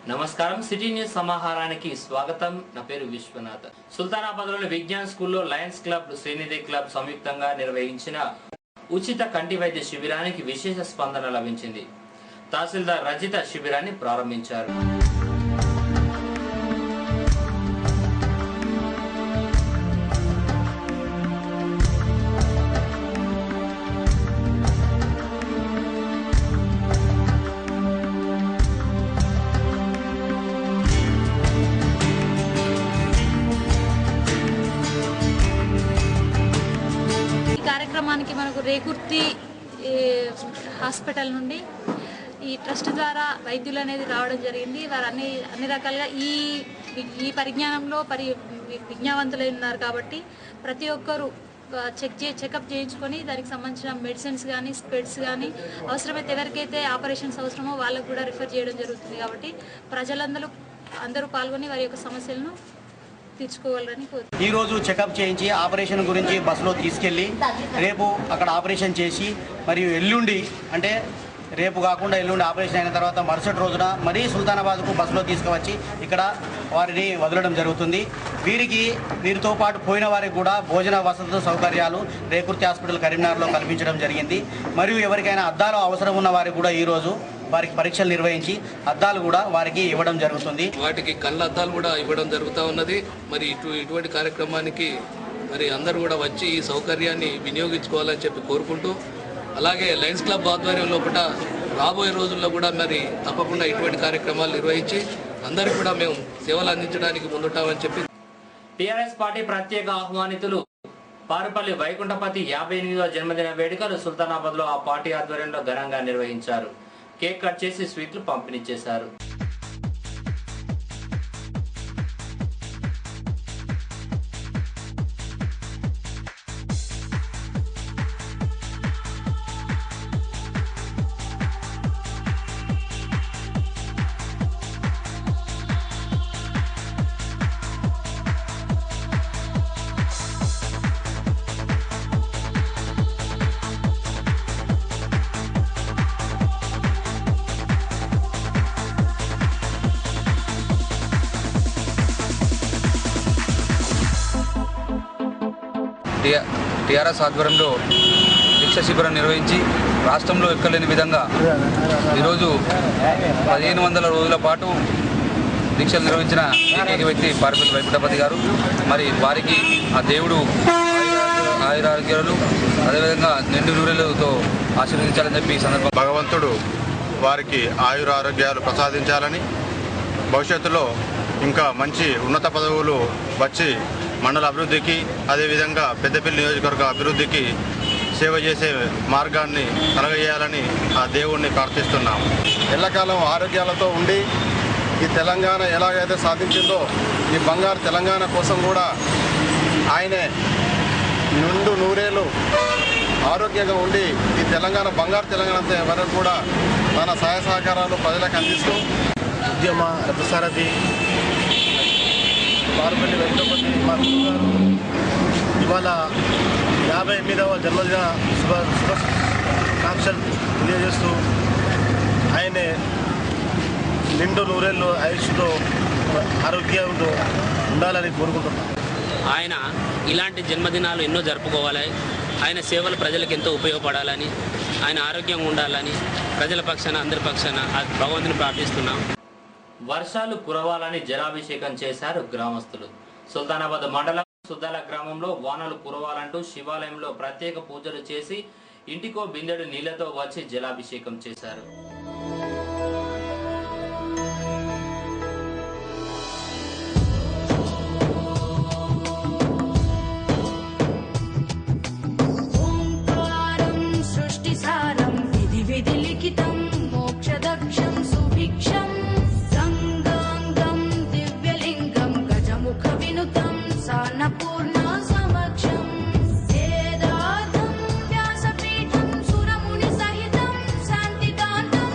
నమస్కారం city news సమాహారానికి స్వాగతం. నా పేరు విశ్వనాథ్. సుల్తానాబాద్లోని విజ్ఞాన్ స్కూల్లో లయన్స్ క్లబ్, శ్రీనిధి క్లబ్ సంయుక్తంగా నిర్వహించిన ఉచిత కంటి వైద్య శిబిరానికి విశేష స్పందన లభించింది. తహసీల్దార్ రజిత శిబిరాన్ని ప్రారంభించారు. కార్యక్రమానికి మనకు రేకుర్తి హాస్పిటల్ నుండి ఈ ట్రస్ట్ ద్వారా వైద్యులు అనేది రావడం జరిగింది. వారు అన్ని రకాలుగా ఈ పరిజ్ఞానంలో విజ్ఞావంతులై ఉన్నారు కాబట్టి ప్రతి ఒక్కరూ చెకప్ చేయించుకొని దానికి సంబంధించిన మెడిసిన్స్ కానీ స్పెడ్స్ కానీ అవసరమైతే ఎవరికైతే ఆపరేషన్స్ అవసరమో వాళ్ళకు కూడా రిఫర్ చేయడం జరుగుతుంది. కాబట్టి ప్రజలందరూ పాల్గొని వారి యొక్క సమస్యలను ఈరోజు చెకప్ చేయించి ఆపరేషన్ గురించి బస్సులో తీసుకెళ్ళి రేపు అక్కడ ఆపరేషన్ చేసి మరియు ఎల్లుండి అంటే రేపు కాకుండా ఎల్లుండి ఆపరేషన్ అయిన తర్వాత మరుసటి రోజున మరీ సుల్తానాబాద్కు బస్సులో తీసుకువచ్చి ఇక్కడ వారిని వదలడం జరుగుతుంది. వీరితో పాటు పోయిన వారికి కూడా భోజన వసతులు సౌకర్యాలు రేకుర్తి హాస్పిటల్ కరీంనగర్లో కల్పించడం జరిగింది. మరియు ఎవరికైనా అద్దాలు అవసరం ఉన్న వారికి కూడా ఈరోజు వారికి పరీక్షలు నిర్వహించి అద్దాలు కూడా వారికి ఇవ్వడం జరుగుతుంది. వాటికి కళ్ళ అద్దాలు కూడా ఇవ్వడం జరుగుతూ ఉన్నది. మరి ఇటువంటి కార్యక్రమానికి మరి అందరూ కూడా వచ్చి ఈ సౌకర్యాన్ని వినియోగించుకోవాలని చెప్పి కోరుకుంటూ, అలాగే లయన్స్ క్లబ్ ఆధ్వర్యంలో కూడా రాబోయే రోజుల్లో కూడా మరి తప్పకుండా ఇటువంటి కార్యక్రమాలు నిర్వహించి అందరికీ కూడా మేము సేవలు అందించడానికి ముందుంటామని చెప్పి టీఆర్ఎస్ పార్టీ ప్రత్యేక ఆహ్వానితులు పారుపల్లి వైకుంఠపతి 58వ జన్మదిన వేడుకలు సుల్తానాబాద్ లో ఆ పార్టీ ఆధ్వర్యంలో ఘనంగా నిర్వహించారు. కేక్ కట్ చేసి స్వీట్లు పంపిణీ చేశారు. టీఆర్ఎస్ ఆధ్వర్యంలో దీక్ష శిబిరం నిర్వహించి రాష్ట్రంలో ఎక్కలేని విధంగా ఈరోజు 1500 రోజుల పాటు దీక్షలు నిర్వహించిన ఏకైక వ్యక్తి పారుపల్లి వైకుంఠపతి గారు. మరి వారికి ఆ దేవుడు ఆయురారోగ్యాలు అదేవిధంగా నిండు నూరెలతో ఆశీర్వదించాలని చెప్పి ఈ సందర్భంగా భగవంతుడు వారికి ఆయురారోగ్యాలు ప్రసాదించాలని, భవిష్యత్తులో ఇంకా మంచి ఉన్నత పదవులు వచ్చి మండల అభివృద్ధికి అదేవిధంగా పెద్దపల్లి నియోజకవర్గ అభివృద్ధికి సేవ చేసే మార్గాన్ని కలగజేయాలని ఆ దేవుణ్ణి ప్రార్థిస్తున్నాం. ఎల్లకాలం ఆరోగ్యాలతో ఉండి ఈ తెలంగాణ ఎలాగైతే సాధించిందో ఈ బంగారు తెలంగాణ కోసం కూడా ఆయనే నిండు నూరేళ్ళు ఆరోగ్యంగా ఉండి ఈ తెలంగాణ బంగారు తెలంగాణ వరకు కూడా తన సహాయ సహకారాలు ప్రజలకు అందిస్తూ ఉద్యమ రథసారథి పారుపల్లి వెంకటపతి మా గురుగారు ఇవాళ 58వ జన్మదిన శుభాకాంక్షలు తెలియజేస్తూ ఆయనే నిండు నూరేళ్ళు ఆయుష్తో ఆరోగ్యంతో ఉండాలని కోరుకుంటున్నాను. ఆయన ఇలాంటి జన్మదినాలు ఎన్నో జరుపుకోవాలి. ఆయన సేవలు ప్రజలకు ఎంతో ఉపయోగపడాలని, ఆయన ఆరోగ్యంగా ఉండాలని ప్రజల పక్షాన అందరి పక్షాన భగవంతుని ప్రార్థిస్తున్నాం. వర్షాలు కురవాలని జలాభిషేకం చేశారు గ్రామస్తులు. సుల్తానాబాద్ మండలం సుద్దాల గ్రామంలో వానలు కురవాలంటూ శివాలయంలో ప్రత్యేక పూజలు చేసి ఇంటికో బిందెడు నీళ్లతో వచ్చి జలాభిషేకం చేశారు. వేదార్థం వ్యాసపీఠం సురముని సహితం శాంతికాంతం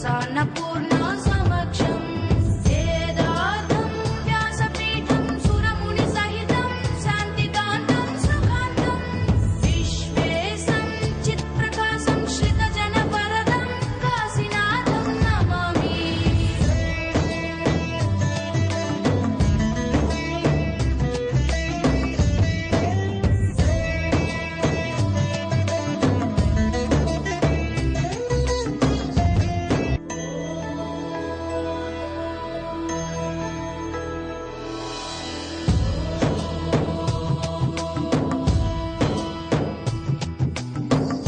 సాన్నపూర్ణ సమక్షం వేదార్థం వ్యాసపీఠం సురముని సహితం శాంతికాంతం సుఖాంతం విశ్వేశం చిత్ప్రకాశం శ్రితజన వరదం కాశీనాథం నమామి.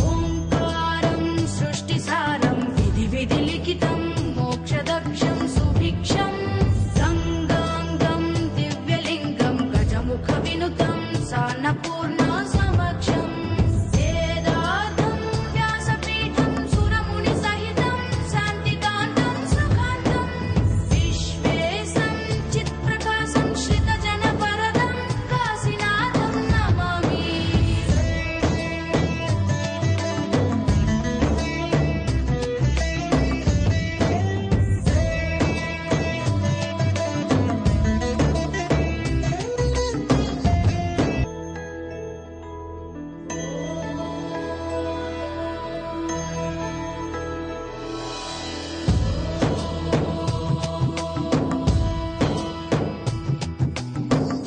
ఓంకారం సృష్టిసారం విధి విధి లిఖితం మోక్షదక్షం సుభిక్షం గంగాంగం దివ్యలింగం గజముఖ వినుతం సాన్నపూర్ణ సమక్షం వేదార్థం వ్యాసపీఠం సురముని సహితం శాంతికాంతం సుఖాంతం విశ్వేశం చిత్ప్రకాశం శ్రితజన వరదం కాశీనాథం నమామి.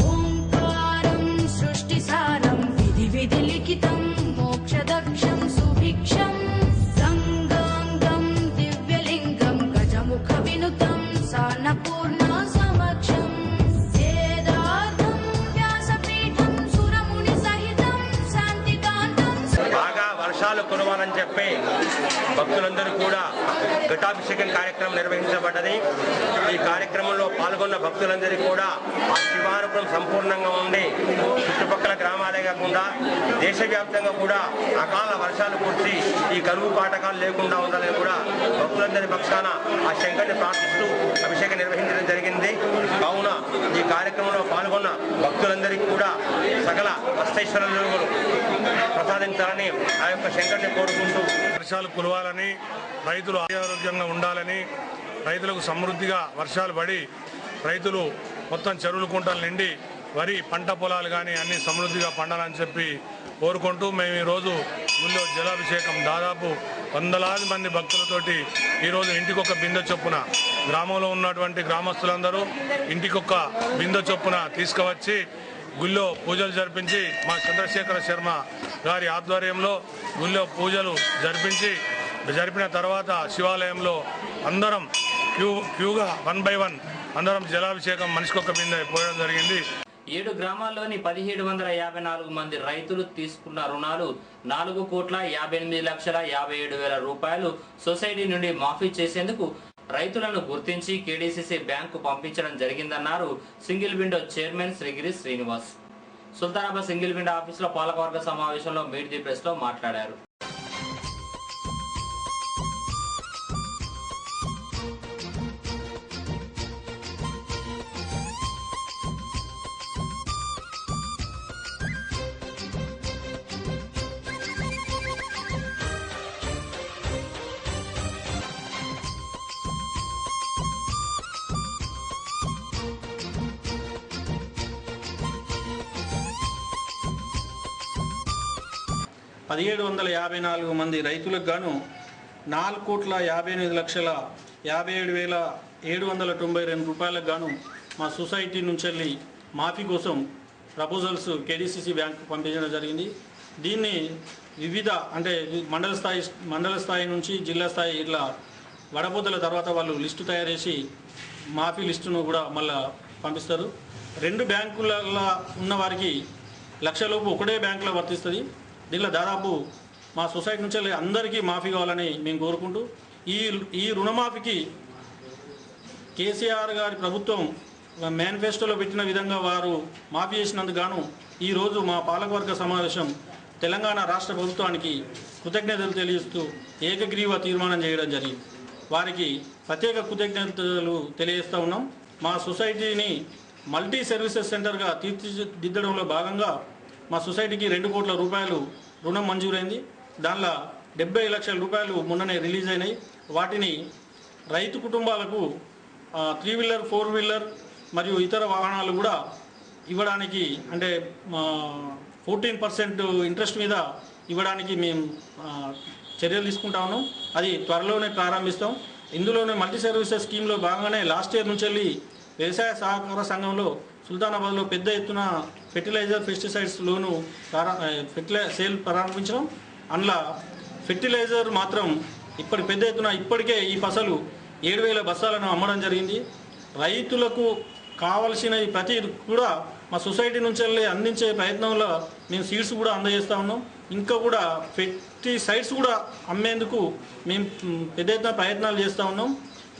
ఓంకారం సృష్టిసారం విధి విధి లిఖితం మోక్షదక్షం సుభిక్షం గంగాంగం దివ్యలింగం గజముఖ వినుతం సాన్నపూర్ణ సమక్షం వేదార్థం వ్యాసపీఠం సురముని సహితం శాంతికాంతం బాగా వర్షాలు కురవాలని చెప్పి భక్తులందరూ కూడా ఘటాభిషేకం కార్యక్రమం నిర్వహించబడ్డది. ఈ కార్యక్రమంలో పాల్గొన్న భక్తులందరికీ కూడా ఆ శివానుగ్రహం సంపూర్ణంగా ఉండి చుట్టుపక్కల గ్రామాలే కాకుండా దేశవ్యాప్తంగా కూడా అకాల వర్షాలు కురిసి ఈ కరువు కాటకాలు లేకుండా ఉండాలని కూడా భక్తులందరి పక్షాన ఆ శంకర్ని ప్రార్థిస్తూ అభిషేకం నిర్వహించడం జరిగింది. కావున ఈ కార్యక్రమంలో పాల్గొన్న భక్తులందరికీ కూడా సకల అష్టైశ్వర్యాలు ప్రసాదించాలని ఆ యొక్క శంకర్ని కోరుకుంటూ వర్షాలు కురవాలని, రైతులు ఆరోగ్యంగా ఉండాలని, రైతులకు సమృద్ధిగా వర్షాలు పడి రైతులు మొత్తం చెరువులు కుంటలు నిండి వరి పంట పొలాలు కానీ అన్ని సమృద్ధిగా పండాలని చెప్పి కోరుకుంటూ మేము ఈరోజు గుళ్ళో జలాభిషేకం దాదాపు వందలాది మంది భక్తులతోటి ఈరోజు ఇంటికొక బిందె చొప్పున గ్రామంలో ఉన్నటువంటి గ్రామస్తులందరూ ఇంటికొక బిందె చొప్పున తీసుకువచ్చి గుళ్ళో పూజలు జరిపించి మా చంద్రశేఖర శర్మ గారి ఆధ్వర్యంలో గుళ్ళో పూజలు జరిపిన తర్వాత శివాలయంలో అందరం క్యూగా 1 by 1 అందరం జలాభిషేకం మనిషికొక బిందె పోయడం జరిగింది. 7 గ్రామాల్లోని 1754 మంది రైతులు తీసుకున్న రుణాలు 4,58,57,000 రూపాయలు సొసైటీ నుండి మాఫీ చేసేందుకు రైతులను గుర్తించి కేడీసీసీ బ్యాంకు పంపించడం జరిగిందన్నారు single window chairman Srigiri Srinivas. Sultanabad single window ఆఫీసులో పాలకవర్గ సమావేశంలో మీట్ ది ప్రెస్ లో మాట్లాడారు. మంది రైతులకు గాను 4,58,57,792 రూపాయలకు గాను మా సొసైటీ నుంచి వెళ్ళి మాఫీ కోసం ప్రపోజల్స్ కేడీసీసీ బ్యాంకు పంపించడం జరిగింది. దీన్ని వివిధ అంటే మండల స్థాయి నుంచి జిల్లా స్థాయి ఇట్లా వడపోతల తర్వాత వాళ్ళు లిస్టు తయారు చేసి మాఫీ లిస్టును కూడా మళ్ళీ పంపిస్తారు. 2 బ్యాంకులలో ఉన్న వారికి లక్షలోపు ఒకటే బ్యాంకులో వర్తిస్తుంది. దీనిలో దాదాపు మా సొసైటీ నుంచి అందరికీ మాఫీ కావాలని మేము కోరుకుంటూ ఈ రుణమాఫీకి కేసీఆర్ గారి ప్రభుత్వం మేనిఫెస్టోలో పెట్టిన విధంగా వారు మాఫీ చేసినందుకు గాను ఈరోజు మా పాలకవర్గ సమావేశం తెలంగాణ రాష్ట్ర ప్రభుత్వానికి కృతజ్ఞతలు తెలియజేస్తూ ఏకగ్రీవ తీర్మానం చేయడం జరిగింది. వారికి ప్రత్యేక కృతజ్ఞతలు తెలియజేస్తూ ఉన్నాం. మా సొసైటీని మల్టీ సర్వీసెస్ సెంటర్గా తీర్చిదిద్దడంలో భాగంగా మా సొసైటీకి 2 కోట్ల రూపాయలు రుణం మంజూరైంది. దానిలో 70 లక్షల రూపాయలు మొన్ననే రిలీజ్ అయినాయి. వాటిని రైతు కుటుంబాలకు 3 వీలర్ 4 వీలర్ మరియు ఇతర వాహనాలు కూడా ఇవ్వడానికి అంటే 14% ఇంట్రెస్ట్ మీద ఇవ్వడానికి మేము చర్యలు తీసుకుంటా ఉన్నాం. అది త్వరలోనే ప్రారంభిస్తాం. ఇందులోనే మల్టీ సర్వీసెస్ స్కీమ్లో భాగంగానే లాస్ట్ ఇయర్ నుంచి వెళ్ళి వ్యవసాయ సహకార సంఘంలో సుల్తానాబాద్లో పెద్ద ఎత్తున ఫెర్టిలైజర్ పెస్టిసైడ్స్ లోను సేల్ ప్రారంభించడం. అందులో ఫెర్టిలైజర్ మాత్రం పెద్ద ఎత్తున ఇప్పటికే ఈ పసలు 7,000 బస్తాలను అమ్మడం జరిగింది. రైతులకు కావలసిన ప్రతి కూడా మా సొసైటీ నుంచి వెళ్ళి అందించే ప్రయత్నంలో మేము సీడ్స్ కూడా అందజేస్తూ ఉన్నాం. ఇంకా కూడా పెస్టిసైడ్స్ కూడా అమ్మేందుకు మేము పెద్ద ఎత్తున ప్రయత్నాలు చేస్తూ ఉన్నాం.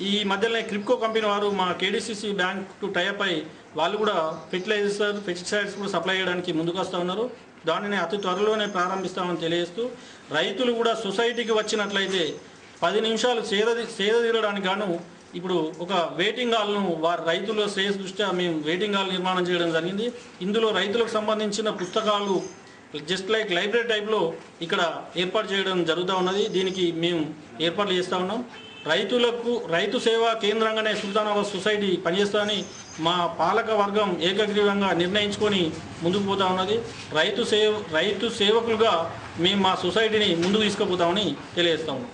ఈ మధ్యలోనే క్రిప్కో కంపెనీ వారు మా కేడీసీసీ బ్యాంక్ టు టైఅప్ అయి వాళ్ళు కూడా పెస్టిసైడ్స్ కూడా సప్లై చేయడానికి ముందుకు వస్తూ ఉన్నారు. దానిని అతి త్వరలోనే ప్రారంభిస్తామని తెలియజేస్తూ రైతులు కూడా సొసైటీకి వచ్చినట్లయితే 10 నిమిషాలు సేద తీరడానికి గాను ఇప్పుడు ఒక వెయిటింగ్ హాల్ను రైతుల శ్రేయస్ దృష్ట్యా మేము వెయిటింగ్ హాల్ నిర్మాణం చేయడం జరిగింది. ఇందులో రైతులకు సంబంధించిన పుస్తకాలు జస్ట్ లైక్ లైబ్రరీ టైప్లో ఇక్కడ ఏర్పాటు చేయడం జరుగుతూ ఉన్నది. దీనికి మేము ఏర్పాట్లు చేస్తూ ఉన్నాం. రైతు సేవా కేంద్రంగానే సుల్తానాబాద్ సొసైటీ పనిచేస్తుందని మా పాలక వర్గం ఏకగ్రీవంగా నిర్ణయించుకొని ముందుకు పోతా ఉన్నది. రైతు సేవకులుగా మేము మా సొసైటీని ముందుకు తీసుకుపోతామని తెలియజేస్తాము.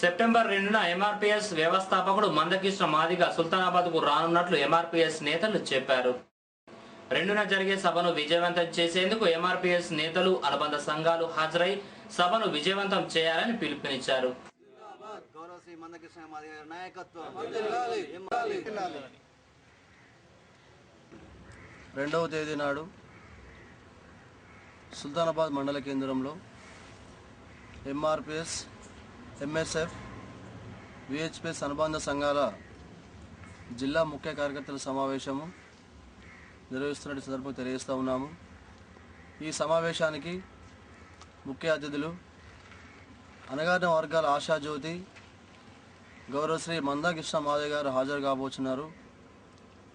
సెప్టెంబర్ 2న ఎంఆర్పీఎస్ వ్యవస్థాపకుడు మందకృష్ణ మాదిగ సుల్తానాబాద్కు రానున్నట్లు ఎంఆర్పీఎస్ నేతలు చెప్పారు. 2న జరిగే సభను విజయవంతం చేసేందుకు ఎంఆర్పీఎస్ నేతలు అనుబంధ సంఘాలు హాజరై సభను విజయవంతం చేయాలని పిలుపునిచ్చారు. 2వ తేదీ నాడు సుల్తానాబాద్ మండల కేంద్రంలో ఎంఆర్పిఎస్, ఎంఎస్ఎఫ్, విహెచ్పిఎస్ అనుబంధ సంఘాల జిల్లా ముఖ్య కార్యకర్తల సమావేశము నిర్వహిస్తున్నట్టు సందర్భంగా తెలియజేస్తూ ఉన్నాము. ఈ సమావేశానికి ముఖ్య అతిథులు అణగారిన వర్గాల ఆశాజ్యోతి గౌరవశ్రీ మందకృష్ణ మాదిగ గారు హాజరు కాబోతున్నారు.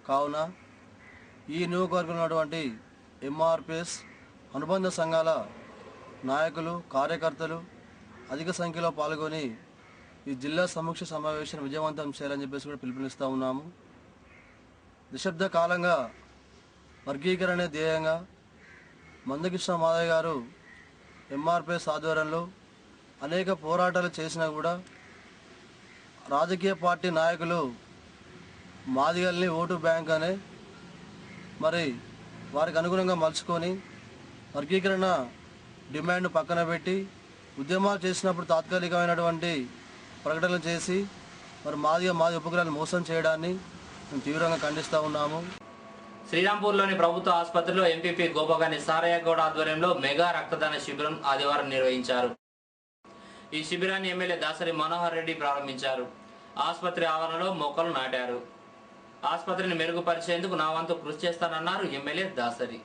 కావున ఈ నియోజకవర్గంలో ఉన్నటువంటి ఎంఆర్పిఎస్ అనుబంధ సంఘాల నాయకులు, కార్యకర్తలు అధిక సంఖ్యలో పాల్గొని ఈ జిల్లా సమీక్ష సమావేశాన్ని విజయవంతం చేయాలని చెప్పేసి కూడా పిలుపునిస్తూ ఉన్నాము. దశాబ్ద కాలంగా వర్గీకరణ ధ్యేయంగా మందకృష్ణ మాదిగ గారు ఎంఆర్పిఎస్ ఆధ్వర్యంలో అనేక పోరాటాలు చేసినా కూడా రాజకీయ పార్టీ నాయకులు మాదిగల్ని ఓటు బ్యాంక్ అనే మరి వారికి అనుగుణంగా మలుచుకొని వర్గీకరణ డిమాండ్ పక్కన పెట్టి ఉద్యమాలు చేసినప్పుడు తాత్కాలికమైనటువంటి ప్రకటనలు చేసి మరి మాది ఉపగ్రహాలను మోసం చేయడాన్ని మేము తీవ్రంగా ఖండిస్తూ ఉన్నాము. శ్రీరాంపూర్లోని ప్రభుత్వ ఆసుపత్రిలో ఎంపీపీ గోపగాని సారయ్య గౌడ ఆధ్వర్యంలో మెగా రక్తదాన శిబిరం ఆదివారం నిర్వహించారు. ఈ శిబిరాన్ని ఎమ్మెల్యే దాసరి మనోహర్ రెడ్డి ప్రారంభించారు. ఆసుపత్రి ఆవరణలో మొక్కలు నాటారు. ఆసుపత్రిని మెరుగుపరిచేందుకు నా వంతు కృషి చేస్తానన్నారు ఎమ్మెల్యే దాసరి.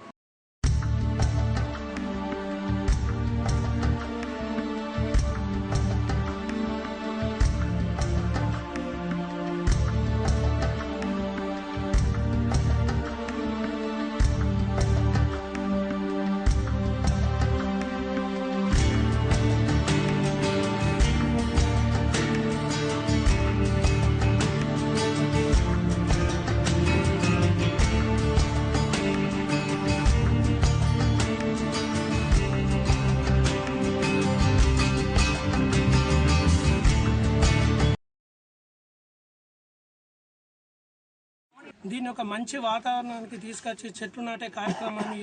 దీన్ని ఒక మంచి వాతావరణానికి తీసుకొచ్చి చెట్లు నాటే కార్యక్రమాన్ని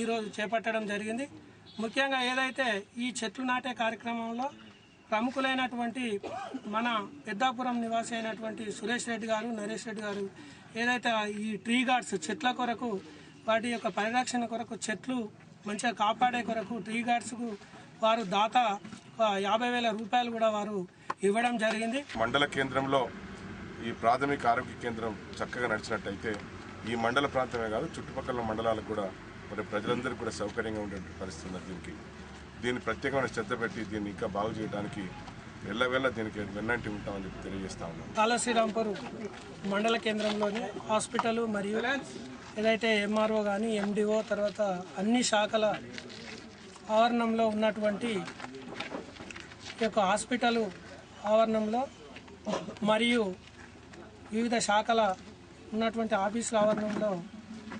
ఈరోజు చేపట్టడం జరిగింది. ముఖ్యంగా ఏదైతే ఈ చెట్లు నాటే కార్యక్రమంలో ప్రముఖులైనటువంటి మన పెద్దాపురం నివాసి అయినటువంటి సురేష్ రెడ్డి గారు, నరేష్ రెడ్డి గారు ఏదైతే ఈ ట్రీ గార్డ్స్ చెట్ల కొరకు వాటి యొక్క పరిరక్షణ కొరకు చెట్లు మంచిగా కాపాడే కొరకు ట్రీ గార్డ్స్కు వారు దాత 50,000 రూపాయలు కూడా వారు ఇవ్వడం జరిగింది. మండల కేంద్రంలో ఈ ప్రాథమిక ఆరోగ్య కేంద్రం చక్కగా నడిచినట్టయితే ఈ మండల ప్రాంతమే కాదు చుట్టుపక్కల మండలాలకు కూడా మరి ప్రజలందరికీ కూడా సౌకర్యంగా ఉండే పరిస్థితి ఉంది. దీన్ని ప్రత్యేకమైన శ్రద్ధ పెట్టి దీన్ని ఇంకా బాగు చేయడానికి ఎల్లవేళ దీనికి వెన్నంటి ఉంటామని చెప్పి తెలియజేస్తా ఉన్నాం. శ్రీరాంపూర్ మండల కేంద్రంలోని హాస్పిటల్ మరియు ఏదైతే ఎంఆర్ఓ కానీ ఎండిఓ తర్వాత అన్ని శాఖల ఆవరణంలో ఉన్నటువంటి ఈ యొక్క హాస్పిటల్ ఆవరణంలో మరియు వివిధ శాఖల ఉన్నటువంటి ఆఫీసుల ఆవరణంలో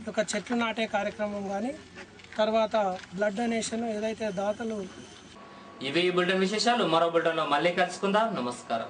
ఒక చెట్లు నాటే కార్యక్రమం కానీ తర్వాత బ్లడ్ డొనేషన్ ఏదైతే దాతలు. ఇవే ఈ బులెటిన్ విశేషాలు. మరో బులెటిన్లో మళ్ళీ కలుసుకుందాం. నమస్కారం.